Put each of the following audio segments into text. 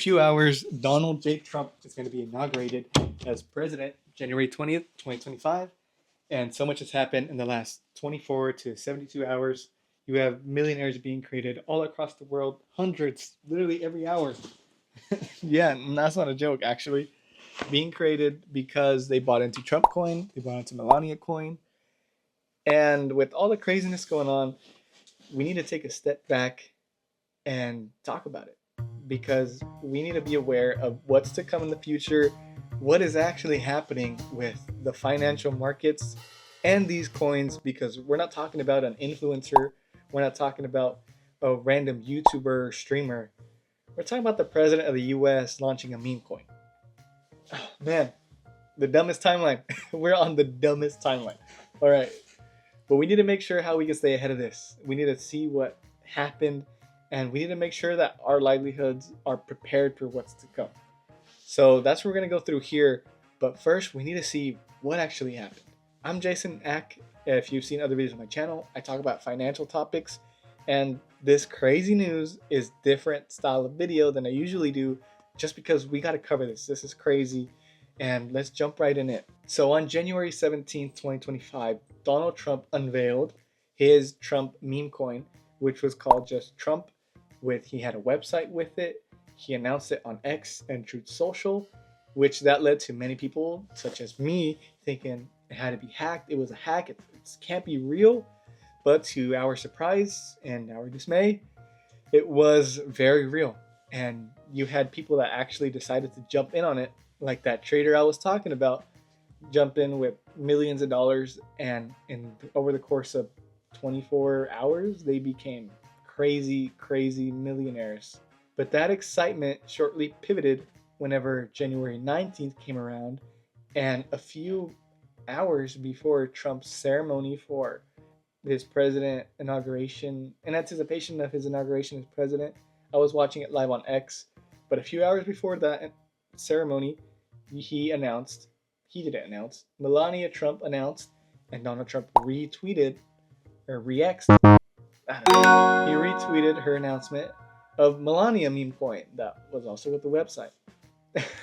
few hours, Donald J. Trump is going to be inaugurated as president January 20th, 2025. And so much has happened in the last 24 to 72 hours. You have millionaires being created all across the world, hundreds, literally every hour. Yeah, and that's not a joke, actually. Being created because they bought into Trump coin, they bought into Melania coin. And with all the craziness going on, we need to take a step back and talk about it because we need to be aware of what's to come in the future, what is actually happening with the financial markets and these coins, because we're not talking about an influencer, we're not talking about a random YouTuber or streamer. We're talking about the president of the US launching a meme coin. Oh, man, the dumbest timeline. We're on the dumbest timeline. All right. But we need to make sure how we can stay ahead of this. We need to see what happened, and we need to make sure that our livelihoods are prepared for what's to come. So that's what we're going to go through here. But first, we need to see what actually happened. I'm Jason Ack. If you've seen other videos on my channel, I talk about financial topics. And this crazy news is different style of video than I usually do just because we got to cover this. This is crazy. And let's jump right in it. So on January 17th, 2025, Donald Trump unveiled his Trump meme coin, which was called just Trump. He had a website with it. He announced it on X and Truth Social, which that led to many people, such as me, thinking it had to be hacked. It was a hack. It can't be real. But to our surprise and our dismay, it was very real. And you had people that actually decided to jump in on it, like that trader I was talking about, jump in with millions of dollars, and over the course of 24 hours, they became crazy millionaires. But that excitement shortly pivoted whenever January 19th came around, and a few hours before Trump's ceremony for his president inauguration, in anticipation of his inauguration as president, I was watching it live on X. But a few hours before that ceremony, Melania Trump announced, and Donald Trump retweeted, or re-X'd, he retweeted her announcement of Melania meme coin that was also with the website.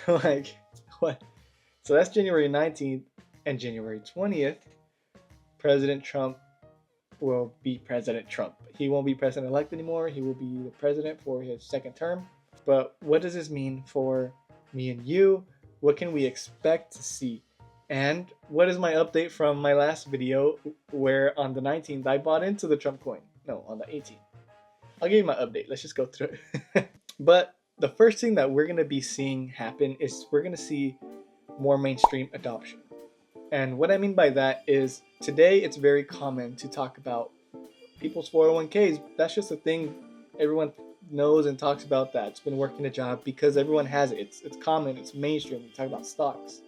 Like, what? So that's January 19th, and January 20th, President Trump will be President Trump. He won't be president-elect anymore. He will be the president for his second term. But what does this mean for me and you? What can we expect to see? And what is my update from my last video where on the 19th I bought into the Trump coin? No, on the 18th. I'll give you my update. Let's just go through it. But the first thing that we're going to be seeing happen is we're going to see more mainstream adoption. And what I mean by that is today it's very common to talk about people's 401ks. That's just a thing everyone knows and talks about, that's been working a job because everyone has it. It's common, it's mainstream. We talk about stocks.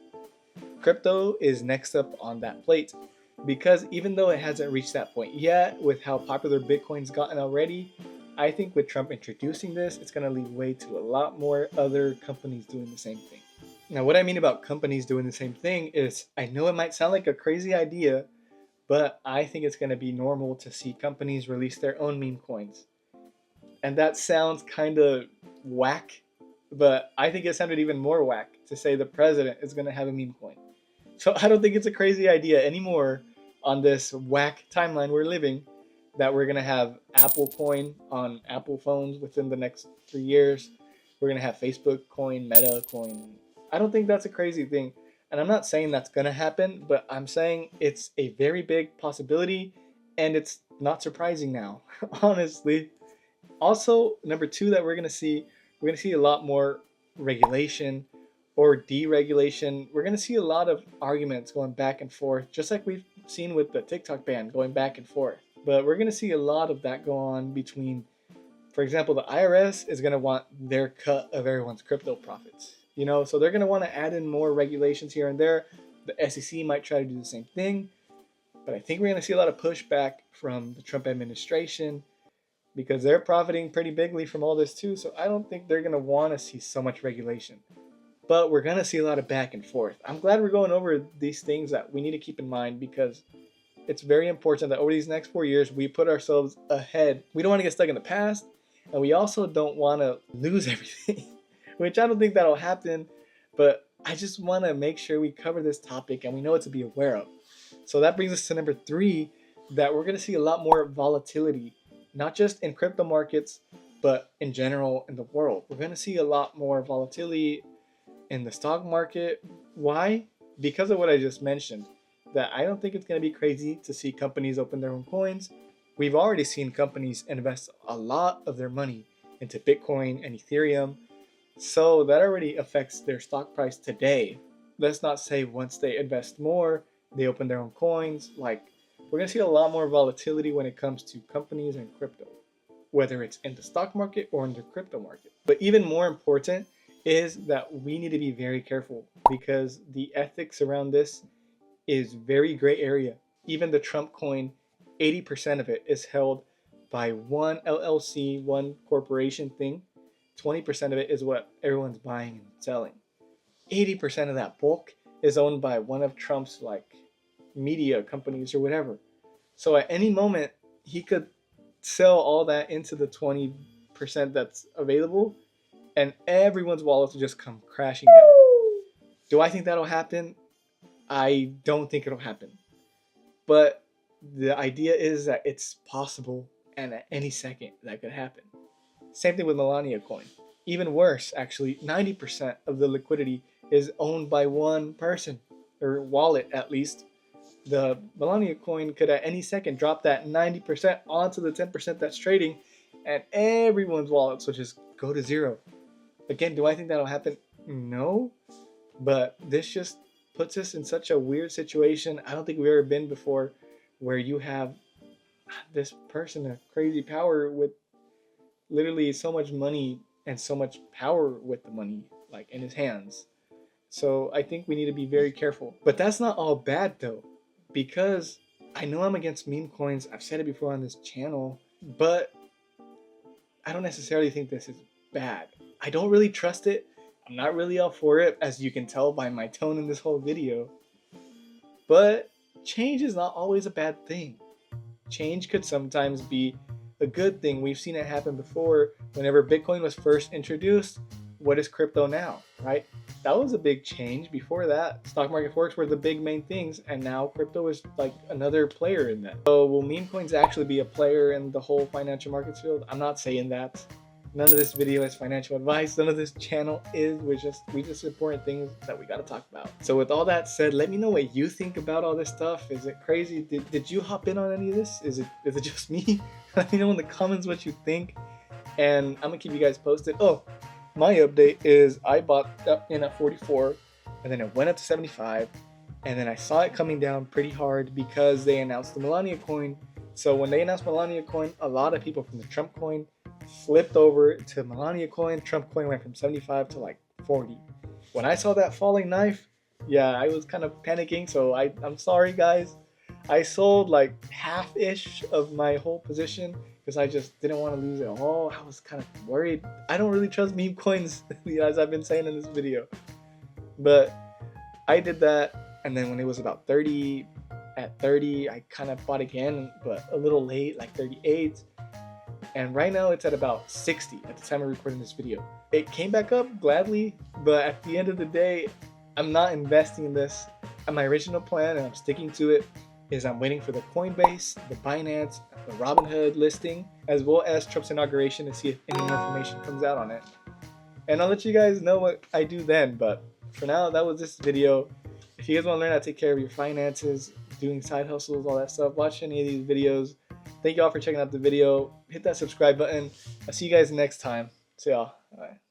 Crypto is next up on that plate because even though it hasn't reached that point yet with how popular Bitcoin's gotten already, I think with Trump introducing this, it's going to lead way to a lot more other companies doing the same thing. Now, what I mean about companies doing the same thing is, I know it might sound like a crazy idea, but I think it's going to be normal to see companies release their own meme coins. And that sounds kind of whack, but I think it sounded even more whack to say the president is going to have a meme coin. So I don't think it's a crazy idea anymore on this whack timeline we're living that we're going to have Apple coin on Apple phones within the next 3 years. We're going to have Facebook coin, Meta coin. I don't think that's a crazy thing. And I'm not saying that's going to happen, but I'm saying it's a very big possibility, and it's not surprising now, honestly. Also, number two that we're going to see a lot more regulation or deregulation. We're going to see a lot of arguments going back and forth, just like we've seen with the TikTok ban going back and forth. But we're going to see a lot of that go on between, for example, the IRS is going to want their cut of everyone's crypto profits. So they're going to want to add in more regulations here and there. The SEC might try to do the same thing. But I think we're going to see a lot of pushback from the Trump administration because they're profiting pretty bigly from all this too. So I don't think they're going to want to see so much regulation. But we're going to see a lot of back and forth. I'm glad we're going over these things that we need to keep in mind because it's very important that over these next 4 years, we put ourselves ahead. We don't want to get stuck in the past, and we also don't want to lose everything. which I don't think that'll happen, but I just want to make sure we cover this topic and we know what to be aware of. So that brings us to number 3, that we're going to see a lot more volatility, not just in crypto markets, but in general in the world. We're going to see a lot more volatility in the stock market. Why? Because of what I just mentioned, that I don't think it's going to be crazy to see companies open their own coins. We've already seen companies invest a lot of their money into Bitcoin and Ethereum, so that already affects their stock price today. Let's not say once they invest more, they open their own coins. Like, we're going to see a lot more volatility when it comes to companies and crypto, whether it's in the stock market or in the crypto market. But even more important is that we need to be very careful, because the ethics around this is very gray area. Even the Trump coin, 80% of it is held by one LLC, one corporation thing. 20% of it is what everyone's buying and selling. 80% of that bulk is owned by one of Trump's like media companies or whatever. So at any moment, he could sell all that into the 20% that's available, and everyone's wallets will just come crashing down. Do I think that'll happen? I don't think it'll happen. But the idea is that it's possible, and at any second that could happen. Same thing with Melania coin. Even worse, actually, 90% of the liquidity is owned by one person, or wallet at least. The Melania coin could at any second drop that 90% onto the 10% that's trading, and everyone's wallets will just go to zero. Again, do I think that'll happen? No. But this just puts us in such a weird situation. I don't think we've ever been before, where you have this person, a crazy power with literally so much money and so much power with the money, like in his hands. So I think we need to be very careful. But that's not all bad though, because I know I'm against meme coins. I've said it before on this channel, but I don't necessarily think this is bad. I don't really trust it. I'm not really all for it, as you can tell by my tone in this whole video. But change is not always a bad thing. Change could sometimes be a good thing. We've seen it happen before. Whenever Bitcoin was first introduced, what is crypto now, right? That was a big change. Before that, stock market forex were the big main things, and now crypto is like another player in that. So will meme coins actually be a player in the whole financial markets field? I'm not saying that. None of this video is financial advice. None of this channel is. We just support things that we gotta talk about. So with all that said, let me know what you think about all this stuff. Is it crazy? Did you hop in on any of this? Is it just me? Let me know in the comments what you think, and I'm gonna keep you guys posted. Oh, my update is I bought up in at 44, and then it went up to 75, and then I saw it coming down pretty hard because they announced the Melania coin. So when they announced Melania coin, a lot of people from the Trump coin flipped over to Melania coin. Trump coin went from 75 to like 40. When I saw that falling knife, yeah, I was kind of panicking. So I'm sorry guys. I sold like half-ish of my whole position because I just didn't want to lose it all. I was kind of worried. I don't really trust meme coins, as I've been saying in this video. But I did that, and then when it was about 30, at 30, I kind of bought again, but a little late, like 38. And right now it's at about 60 at the time of recording this video. It came back up gladly, but at the end of the day, I'm not investing in this. And my original plan, and I'm sticking to it, is I'm waiting for the Coinbase, the Binance, the Robinhood listing, as well as Trump's inauguration to see if any more information comes out on it. And I'll let you guys know what I do then, but for now, that was this video. If you guys want to learn how to take care of your finances, doing side hustles, all that stuff, watch any of these videos. Thank you all for checking out the video. Hit that subscribe button. I'll see you guys next time. See y'all. Bye.